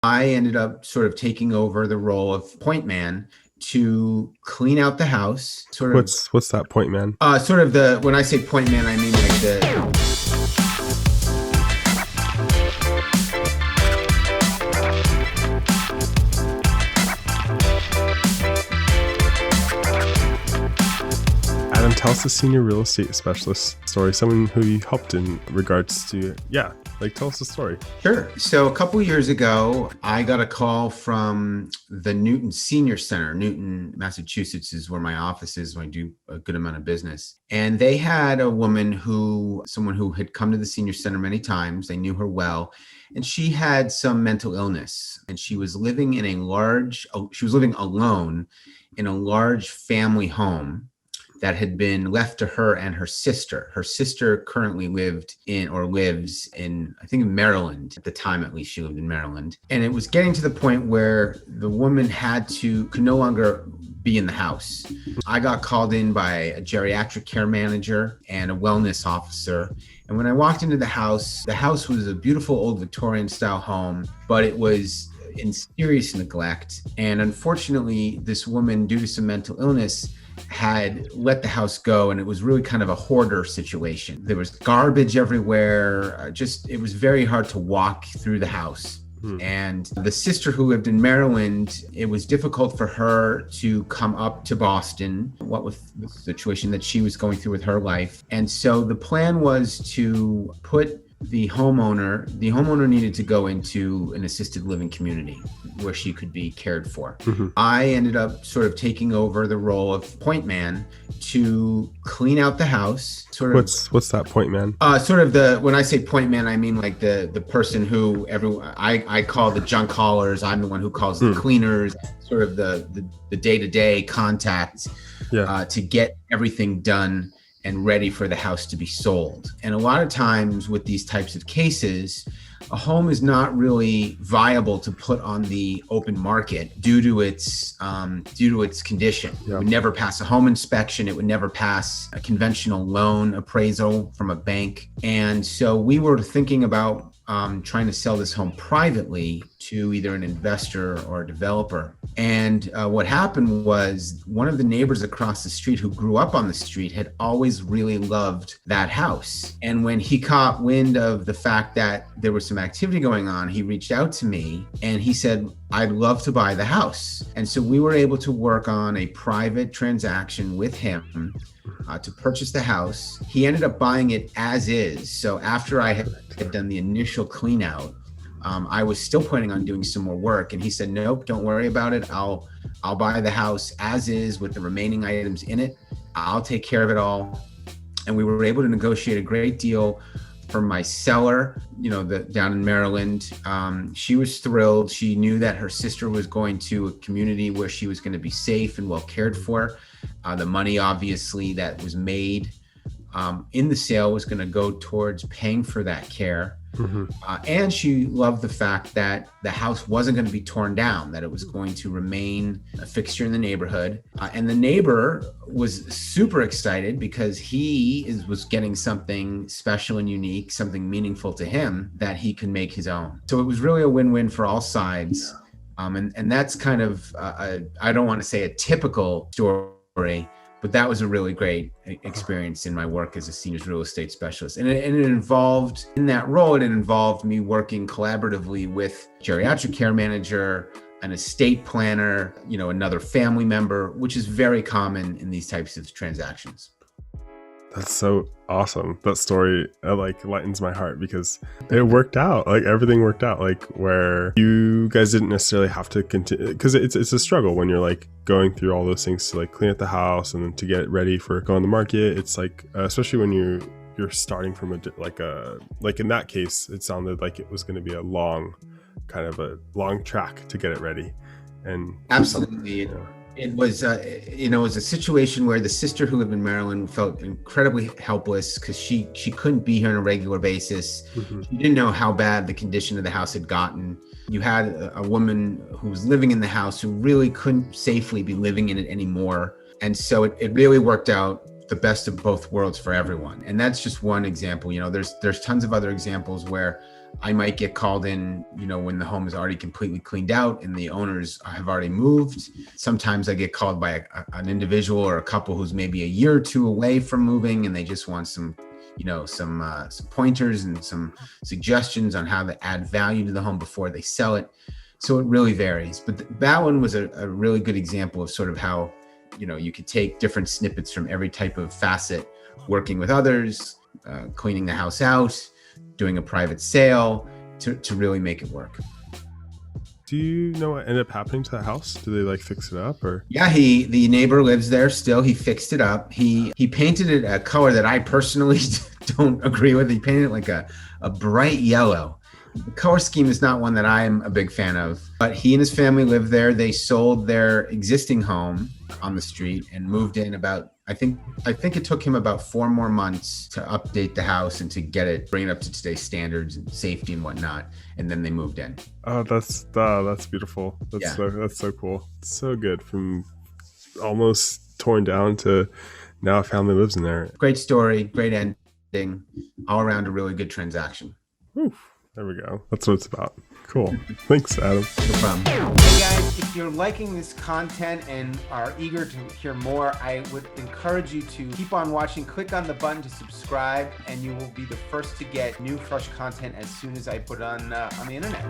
I ended up sort of taking over the role of point man to clean out the house. What's that point, man? When I say point man, I mean like the Adam, tell us the senior real estate specialist story, someone who you helped in regards to, tell us the story. Sure. So a couple years ago, I got a call from the Newton Senior Center. Newton, Massachusetts is where my office is, where I do a good amount of business. And they had someone who had come to the Senior Center many times. They knew her well. And she had some mental illness, and she was living alone in a large family home that had been left to her and her sister. Her sister currently lives in, I think, in Maryland. At the time, at least, she lived in Maryland. And it was getting to the point where the woman could no longer be in the house. I got called in by a geriatric care manager and a wellness officer. And when I walked into the house was a beautiful old Victorian style home, but it was in serious neglect. And unfortunately, this woman, due to some mental illness, had let the house go, and it was really kind of a hoarder situation. There was garbage everywhere. It was very hard to walk through the house. And the sister who lived in Maryland, it was difficult for her to come up to Boston, what with the situation that she was going through with her life. And so the plan was to put the homeowner needed to go into an assisted living community where she could be cared for. I ended up sort of taking over the role of point man to clean out the house. What's that point man? When I say point man, I mean like the person who I call the junk haulers. I'm the one who calls the cleaners, sort of the day-to-day contact to get everything done and ready for the house to be sold. And a lot of times with these types of cases, a home is not really viable to put on the open market due to its condition. It would never pass a home inspection. It would never pass a conventional loan appraisal from a bank. And so we were thinking about trying to sell this home privately to either an investor or a developer. And what happened was one of the neighbors across the street who grew up on the street had always really loved that house. And when he caught wind of the fact that there was some activity going on, he reached out to me and he said, "I'd love to buy the house." And so we were able to work on a private transaction with him to purchase the house. He ended up buying it as is. So after I had done the initial clean out, I was still planning on doing some more work. And he said, "Nope, don't worry about it. I'll buy the house as is with the remaining items in it. I'll take care of it all." And we were able to negotiate a great deal for my seller, down in Maryland. She was thrilled. She knew that her sister was going to a community where she was going to be safe and well cared for. The money, obviously, that was made in the sale was going to go towards paying for that care. And she loved the fact that the house wasn't going to be torn down, that it was going to remain a fixture in the neighborhood. And the neighbor was super excited because he was getting something special and unique, something meaningful to him that he could make his own. So it was really a win-win for all sides. And that's kind of, I don't want to say a typical story, but that was a really great experience in my work as a seniors real estate specialist. And it involved, in that role, it involved me working collaboratively with geriatric care manager, an estate planner, another family member, which is very common in these types of transactions. That's so awesome. That story lightens my heart because it worked out. Everything worked out. Where you guys didn't necessarily have to continue, because it's a struggle when you're going through all those things to clean up the house and then to get it ready for going on the market. It's especially when you're starting from in that case, it sounded like it was going to be a long track to get it ready. And absolutely. It was, it was a situation where the sister who lived in Maryland felt incredibly helpless because she couldn't be here on a regular basis. She didn't know how bad the condition of the house had gotten. You had a woman who was living in the house who really couldn't safely be living in it anymore. And so it really worked out the best of both worlds for everyone. And that's just one example. There's tons of other examples where I might get called in, when the home is already completely cleaned out and the owners have already moved. Sometimes I get called by an individual or a couple who's maybe a year or two away from moving, and they just want some pointers and some suggestions on how to add value to the home before they sell it. So it really varies. But that one was a really good example of sort of how, you could take different snippets from every type of facet, working with others, cleaning the house out, doing a private sale to really make it work. Do you know what ended up happening to the house? Did they like fix it up or? Yeah, the neighbor lives there still. He fixed it up. He painted it a color that I personally don't agree with. He painted it like a bright yellow. The color scheme is not one that I am a big fan of, but he and his family live there. They sold their existing home on the street and moved in about, I think it took him about 4 more months to update the house and to bring it up to today's standards and safety and whatnot. And then they moved in. Oh, that's beautiful. That's so cool. It's so good, from almost torn down to now a family lives in there. Great story, great ending, all around a really good transaction. Whew. There we go. That's what it's about. Cool. Thanks, Adam. No problem. Hey guys, if you're liking this content and are eager to hear more, I would encourage you to keep on watching. Click on the button to subscribe, and you will be the first to get new, fresh content as soon as I put it on the internet.